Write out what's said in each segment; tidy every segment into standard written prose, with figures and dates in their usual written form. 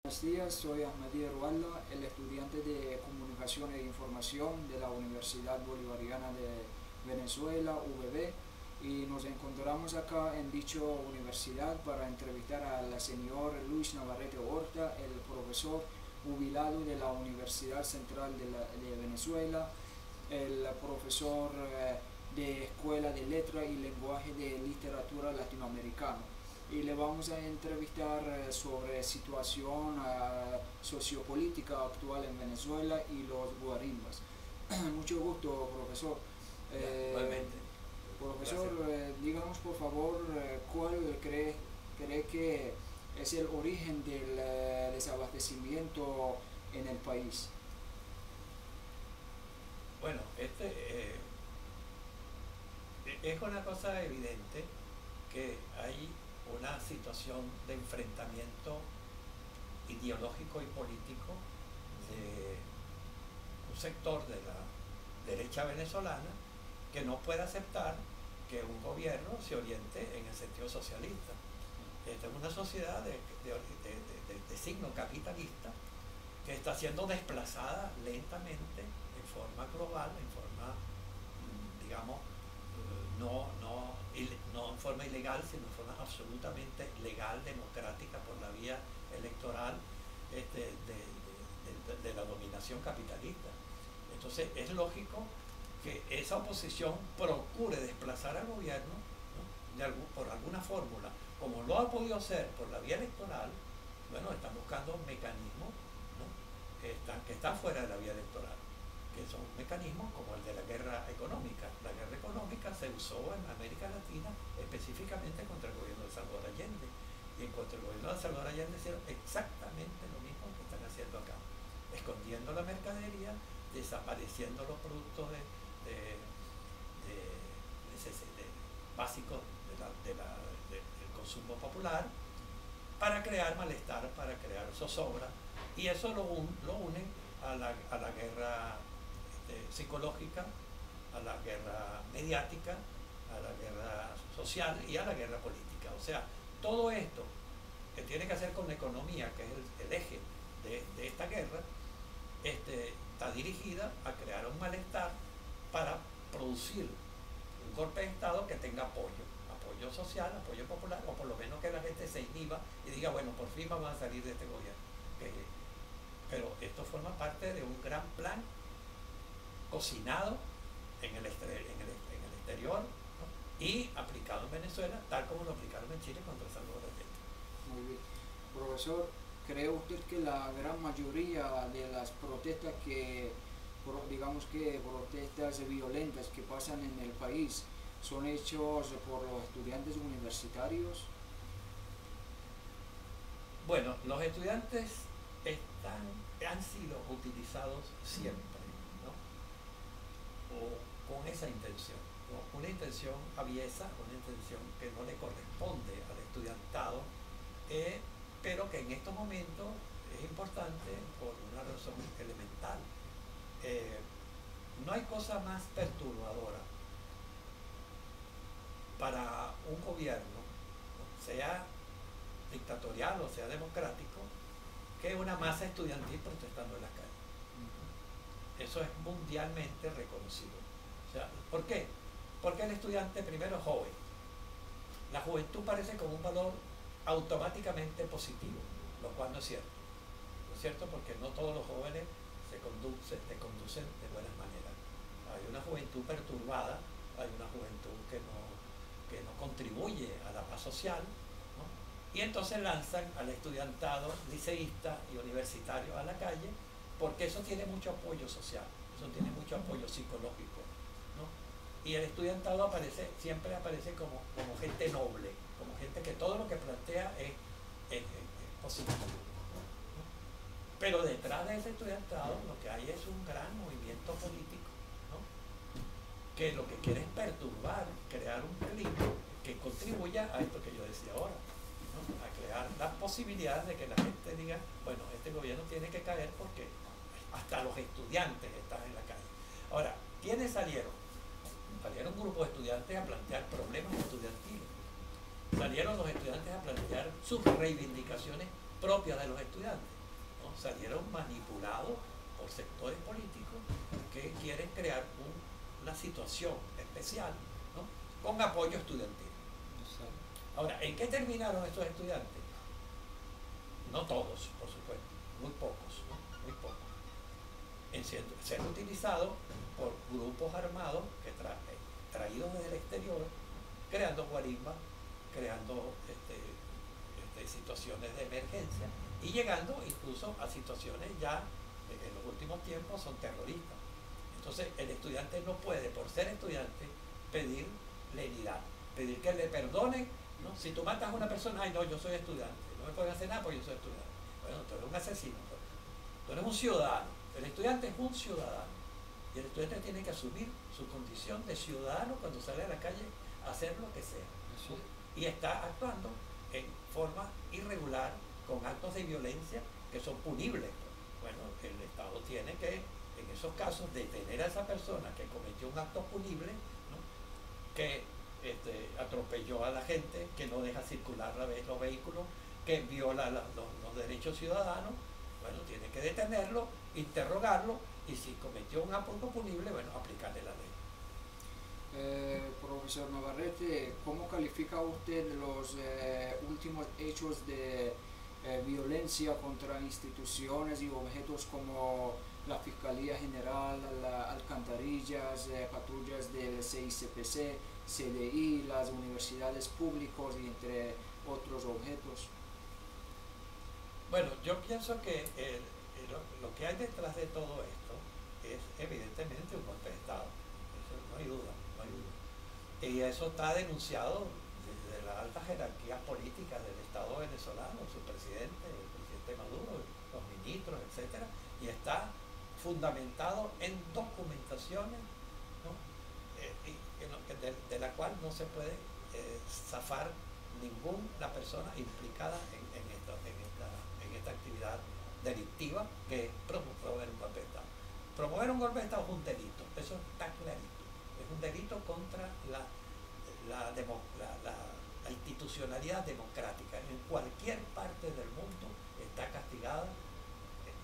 Buenos días, soy Ahmadi Rualda, el estudiante de Comunicación e Información de la Universidad Bolivariana de Venezuela, UBB, y nos encontramos acá en dicha universidad para entrevistar al señor Luis Navarrete Horta, el profesor jubilado de la Universidad Central de Venezuela, el profesor de Escuela de Letra y Lenguaje de Literatura Latinoamericano, y le vamos a entrevistar sobre situación sociopolítica actual en Venezuela y los guarimbas. Mucho gusto, profesor. Eh, Igualmente. Profesor, Gracias. díganos por favor cuál cree que es el origen del desabastecimiento en el país. Bueno, es una cosa evidente que hay una situación de enfrentamiento ideológico y político de un sector de la derecha venezolana que no puede aceptar que un gobierno se oriente en el sentido socialista. Esta es una sociedad de signo capitalista que está siendo desplazada lentamente en forma global, en forma, digamos, no en forma ilegal, sino en forma absolutamente legal, democrática, por la vía electoral de la dominación capitalista. Entonces es lógico que esa oposición procure desplazar al gobierno, ¿no? Por alguna fórmula, como lo ha podido hacer por la vía electoral. Bueno, están buscando mecanismos, ¿no? que están fuera de la vía electoral, que son mecanismos como el de la guerra económica. La guerra económica se usó en América Latina específicamente contra el gobierno de Salvador Allende, y en contra el gobierno de Salvador Allende hicieron exactamente lo mismo que están haciendo acá, escondiendo la mercadería, desapareciendo los productos básicos del consumo popular, para crear malestar, para crear zozobra, y eso lo unen a la guerra psicológica, a la guerra mediática, a la guerra social y a la guerra política. O sea, todo esto que tiene que hacer con la economía, que es el eje de esta guerra, está dirigida a crear un malestar para producir un golpe de Estado que tenga apoyo social, apoyo popular, o por lo menos que la gente se inhiba y diga, bueno, por fin vamos a salir de este gobierno. Pero esto forma parte de un gran plan cocinado en el exterior, ¿no? Y aplicado en Venezuela, tal como lo aplicaron en Chile contra Salvador Allende. Muy bien. Profesor, ¿cree usted que la gran mayoría de las protestas digamos que protestas violentas que pasan en el país son hechos por los estudiantes universitarios? Bueno, los estudiantes han sido utilizados siempre, ¿no? O con esa intención, ¿no? Una intención aviesa, una intención que no le corresponde al estudiantado, pero que en estos momentos es importante por una razón elemental. No hay cosa más perturbadora para un gobierno, ¿no? Sea dictatorial o sea democrático, que una masa estudiantil protestando en las calles. Eso es mundialmente reconocido. O sea, ¿por qué? Porque el estudiante primero es joven. La juventud parece como un valor automáticamente positivo, lo cual no es cierto. No es cierto, porque no todos los jóvenes se conducen de buenas maneras. Hay una juventud perturbada, hay una juventud que no contribuye a la paz social, ¿no? Y entonces lanzan al estudiantado liceísta y universitario a la calle, porque eso tiene mucho apoyo social, eso tiene mucho apoyo psicológico, ¿no? Y el estudiantado siempre aparece como gente noble, como gente que todo lo que plantea es positivo, ¿no? Pero detrás de ese estudiantado lo que hay es un gran movimiento político, ¿no? Que lo que quiere es perturbar, crear un peligro que contribuya a esto que yo decía ahora, ¿no? A crear las posibilidades de que la gente diga, bueno, este gobierno tiene que caer porque hasta los estudiantes están en la calle. Ahora, ¿quiénes salieron? Salieron un grupo de estudiantes a plantear problemas estudiantiles. Salieron los estudiantes a plantear sus reivindicaciones propias de los estudiantes. salieron manipulados por sectores políticos que quieren crear una situación especial, ¿no? Con apoyo estudiantil. Ahora, ¿en qué terminaron estos estudiantes? No todos, por supuesto, muy pocos, ¿no? Muy pocos. En ser utilizados por grupos armados que traídos desde el exterior, creando guarismas, creando situaciones de emergencia y llegando incluso a situaciones ya en los últimos tiempos son terroristas. Entonces el estudiante no puede, por ser estudiante, pedir lenidad, pedir que le perdonen, ¿no? Si tú matas a una persona, ay no, yo soy estudiante, no me pueden hacer nada porque yo soy estudiante. Bueno, tú eres un asesino, tú eres un ciudadano, el estudiante es un ciudadano y el estudiante tiene que asumir su condición de ciudadano cuando sale a la calle a hacer lo que sea. ¿No? Y está actuando en forma irregular, con actos de violencia que son punibles. Bueno, el Estado tiene que, en esos casos, detener a esa persona que cometió un acto punible, ¿no? Que atropelló a la gente, que no deja circular los vehículos, que viola los derechos ciudadanos. Bueno, tiene que detenerlo, interrogarlo y si cometió un acto punible, bueno, aplicarle la ley. Profesor Navarrete, ¿cómo califica usted los últimos hechos de violencia contra instituciones y objetos como la Fiscalía General, alcantarillas, patrullas del CICPC, CDI, las universidades públicas y entre otros objetos? Bueno, yo pienso que lo que hay detrás de todo esto es evidentemente un golpe de Estado, eso no hay duda, no hay duda. Y eso está denunciado desde las altas jerarquías políticas del Estado venezolano, su presidente, el presidente Maduro, los ministros, etcétera, y está fundamentado en documentaciones, ¿no? De la cual no se puede zafar ninguna persona implicada en esta actividad delictiva que es promover un golpe de Estado. Promover un golpe de Estado es un delito, eso está clarito. Es un delito contra la institucionalidad democrática. En cualquier parte del mundo está castigado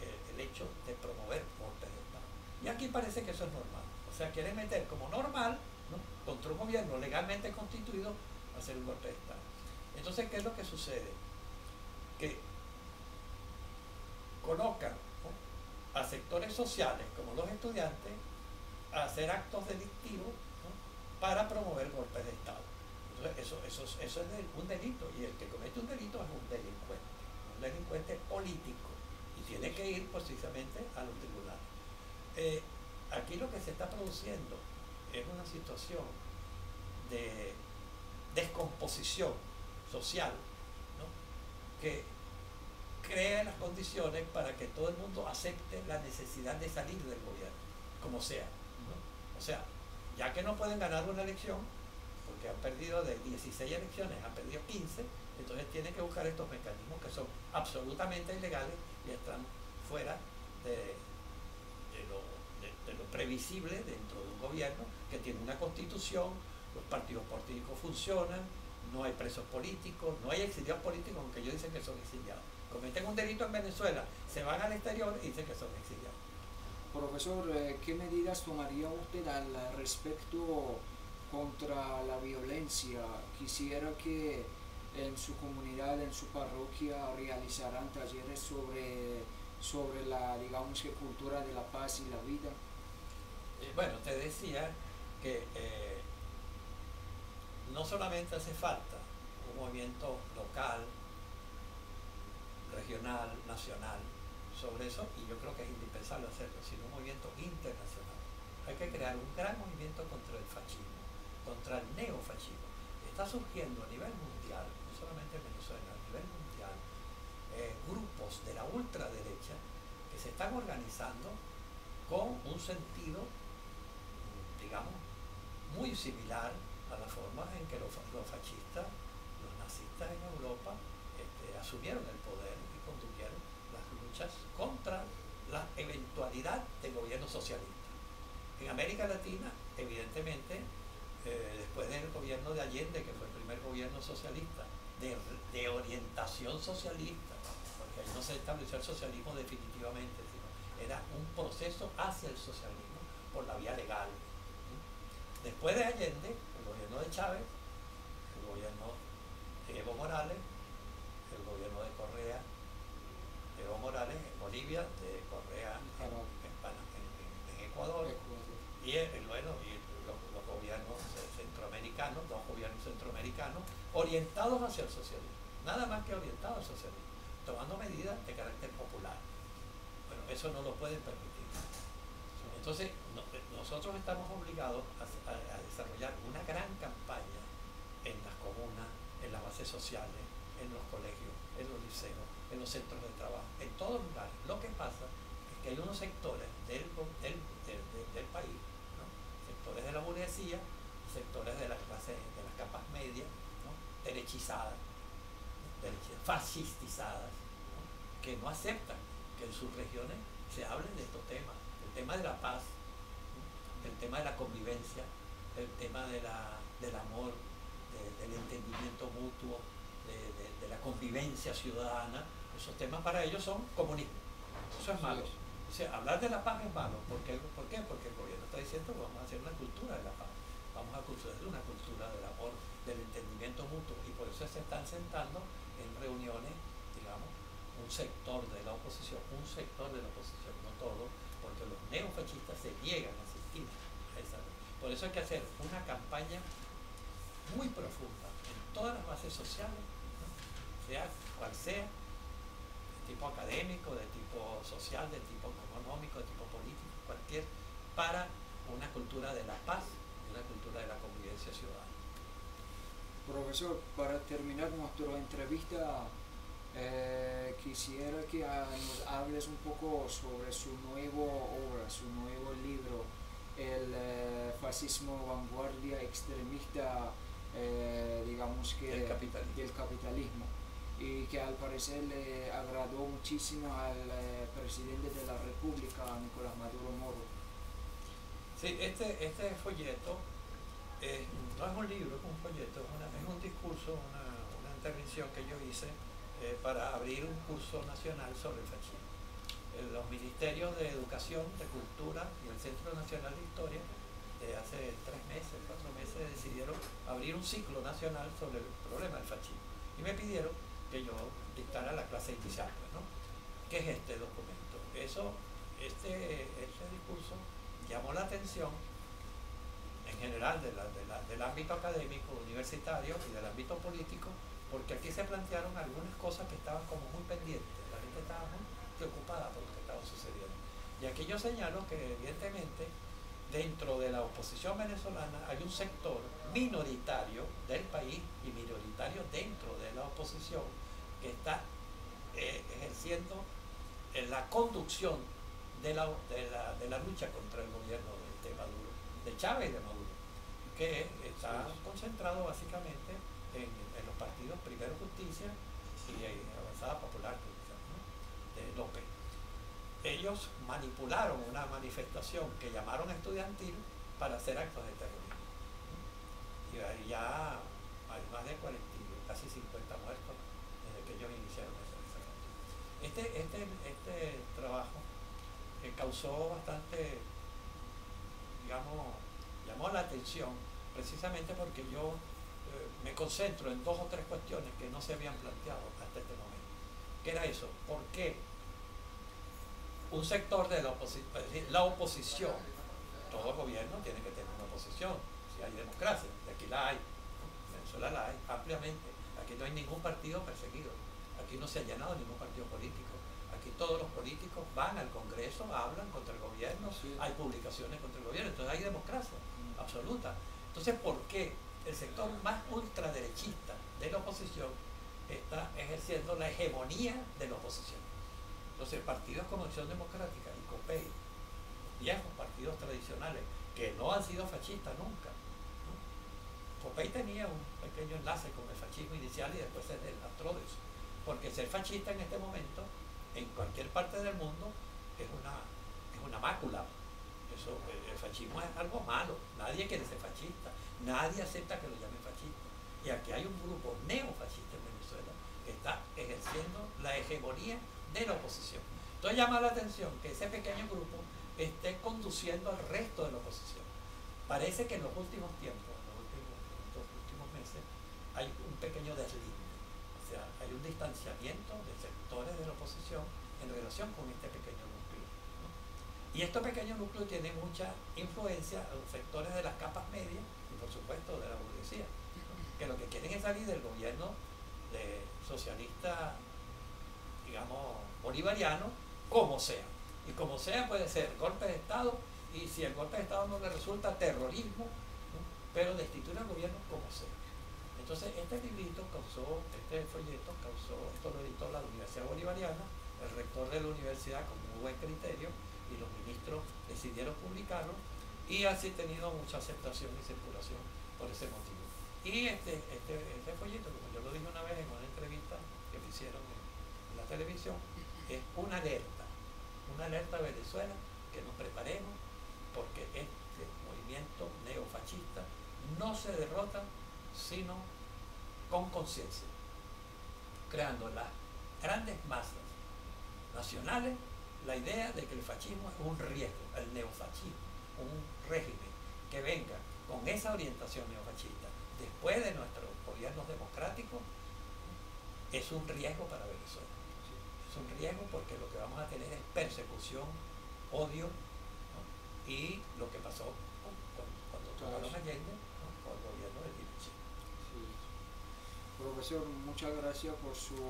el hecho de promover golpes de Estado. Y aquí parece que eso es normal. O sea, quieren meter como normal, ¿no?, contra un gobierno legalmente constituido, hacer un golpe de Estado. Entonces, ¿qué es lo que sucede? Que colocan, ¿no?, a sectores sociales como los estudiantes a hacer actos delictivos, ¿no?, para promover golpes de Estado. Entonces eso es un delito, y el que comete un delito es un delincuente político, y tiene que ir precisamente a los tribunales. Aquí lo que se está produciendo es una situación de descomposición social, ¿no?, que crea las condiciones para que todo el mundo acepte la necesidad de salir del gobierno, como sea, ¿no? O sea, ya que no pueden ganar una elección, porque han perdido de 16 elecciones, han perdido 15, entonces tienen que buscar estos mecanismos que son absolutamente ilegales y están fuera de lo previsible dentro de un gobierno que tiene una constitución, los partidos políticos funcionan, no hay presos políticos, no hay exiliados políticos, aunque ellos dicen que son exiliados. Cometen un delito en Venezuela, se van al exterior y dicen que son exiliados. Profesor, ¿qué medidas tomaría usted al respecto contra la violencia? Quisiera que en su comunidad, en su parroquia, realizaran talleres sobre la, digamos que, cultura de la paz y la vida. Bueno, te decía que no solamente hace falta un movimiento local, regional, nacional, sobre eso, y yo creo que es indispensable hacerlo, sino un movimiento internacional. Hay que crear un gran movimiento contra el fascismo, contra el neofascismo. Está surgiendo a nivel mundial, no solamente en Venezuela, a nivel mundial, grupos de la ultraderecha que se están organizando con un sentido, digamos, muy similar a la forma en que los fascistas, los nazistas en Europa asumieron el poder y condujeron las luchas contra la eventualidad del gobierno socialista. En América Latina, evidentemente, después del gobierno de Allende, que fue el primer gobierno socialista, de orientación socialista, por que ahí no se estableció el socialismo definitivamente, sino era un proceso hacia el socialismo por la vía legal. Después de Allende, el gobierno de Chávez, el gobierno de Evo Morales, el gobierno de Correa, Evo Morales en Bolivia, de Correa en Ecuador, y los gobiernos centroamericanos, dos gobiernos centroamericanos, orientados hacia el socialismo, nada más que orientados al socialismo, tomando medidas de carácter popular. Bueno, eso no lo pueden permitir. Entonces, nosotros estamos obligados a desarrollar una gran campaña en las comunas, en las bases sociales, en los colegios, en los liceos, en los centros de trabajo, en todos lugares. Lo que pasa es que hay unos sectores del país, ¿no? Sectores de la burguesía, sectores de las clases, de las capas medias, ¿no? Derechizadas, fascistizadas, ¿no? Que no aceptan que en sus regiones se hablen de estos temas, el tema de la paz, ¿no? El tema de la convivencia, el tema del amor, del entendimiento mutuo, de la convivencia ciudadana. Esos temas para ellos son comunismo. Eso es malo. O sea, hablar de la paz es malo. ¿Por qué? Porque el gobierno está diciendo que vamos a hacer una cultura de la paz. Vamos a construir una cultura del amor, del entendimiento mutuo. Y por eso se están sentando en reuniones, digamos, un sector de la oposición, no todo, porque los neofascistas se niegan a asistir a esa. Por eso hay que hacer una campaña muy profunda en todas las bases sociales, ¿no? Sea cual sea, de tipo académico, de tipo social, de tipo económico, de tipo político, cualquier, para una cultura de la paz y una cultura de la convivencia ciudadana. Profesor, para terminar nuestra entrevista, quisiera que nos hables un poco sobre su nueva obra, su nuevo libro, el fascismo vanguardia extremista, digamos que del capitalismo, y que al parecer le agradó muchísimo al presidente de la República, Nicolás Maduro Moro. Sí, este folleto no es un libro, es un folleto, es un discurso, una intervención que yo hice para abrir un curso nacional sobre el fascismo. Los ministerios de Educación, de Cultura y el Centro Nacional de Historia, hace 4 meses, decidieron abrir un ciclo nacional sobre el problema del fascismo. Y me pidieron que yo dictara la clase inicial, ¿no? ¿Qué es este documento? Este discurso llamó la atención en general del ámbito académico, universitario y del ámbito político, porque aquí se plantearon algunas cosas que estaban como muy pendientes. La gente estaba muy preocupada por lo que estaba sucediendo. Y aquí yo señalo que evidentemente dentro de la oposición venezolana hay un sector minoritario del país y minoritario dentro de la oposición que está ejerciendo la conducción de la lucha contra el gobierno de Maduro, de Chávez y de Maduro, que está concentrado básicamente en los partidos Primero Justicia y Avanzada Popular, ¿no? De López. Ellos manipularon una manifestación que llamaron estudiantil para hacer actos de terrorismo. Y ya hay más de 40, casi 50 muertos desde que ellos iniciaron esa campaña. Este trabajo causó bastante, digamos, llamó la atención precisamente porque yo me concentro en 2 o 3 cuestiones que no se habían planteado hasta este momento. ¿Qué era eso? ¿Por qué un sector de la oposición, todo gobierno tiene que tener una oposición, si hay democracia, y aquí la hay, en Venezuela la hay ampliamente, aquí no hay ningún partido perseguido, aquí no se ha llenado ningún partido político, aquí todos los políticos van al Congreso, hablan contra el gobierno, sí, hay publicaciones contra el gobierno, entonces hay democracia absoluta. Entonces, ¿por qué el sector más ultraderechista de la oposición está ejerciendo la hegemonía de la oposición? Entonces, partidos como Acción Democrática y COPEI, viejos partidos tradicionales, que no han sido fascistas nunca, ¿no? COPEI tenía un pequeño enlace con el fascismo inicial y después se deslastró de eso. Porque ser fascista en este momento, en cualquier parte del mundo, es una mácula. Eso, el fascismo es algo malo, nadie quiere ser fascista, nadie acepta que lo llamen fascista. Y aquí hay un grupo neofascista en Venezuela que que está ejerciendo la hegemonía de la oposición. Entonces llama la atención que ese pequeño grupo esté conduciendo al resto de la oposición. Parece que en los últimos tiempos, en estos últimos meses, hay un pequeño deslinde. O sea, hay un distanciamiento de sectores de la oposición en relación con este pequeño núcleo, ¿no? Y este pequeño núcleo tiene mucha influencia a los sectores de las capas medias y por supuesto de la burguesía, ¿no? Que lo que quieren es salir del gobierno de socialista, digamos, bolivariano, como sea. Y como sea puede ser golpe de Estado, y si el golpe de Estado no le resulta, terrorismo, ¿no? Pero destituir al gobierno como sea. Entonces este librito causó, este folleto causó, esto lo editó la Universidad Bolivariana, el rector de la universidad con muy buen criterio, y los ministros decidieron publicarlo, y ha tenido mucha aceptación y circulación por ese motivo. Y este folleto, como yo lo dije una vez en una entrevista que me hicieron en la televisión, es una alerta a Venezuela, que nos preparemos, porque este movimiento neofascista no se derrota sino con conciencia, creando en las grandes masas nacionales la idea de que el fascismo es un riesgo, el neofascismo, un régimen que venga con esa orientación neofascista después de nuestros gobiernos democráticos, es un riesgo para Venezuela. Es un riesgo porque lo que vamos a tener es persecución, odio, ¿no? Y lo que pasó cuando tomaron Allende, ¿no? Con el gobierno de Pinochet. Sí. Profesor, muchas gracias por su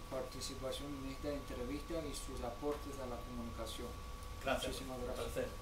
participación en esta entrevista y sus aportes a la comunicación. Gracias. Muchísimas gracias.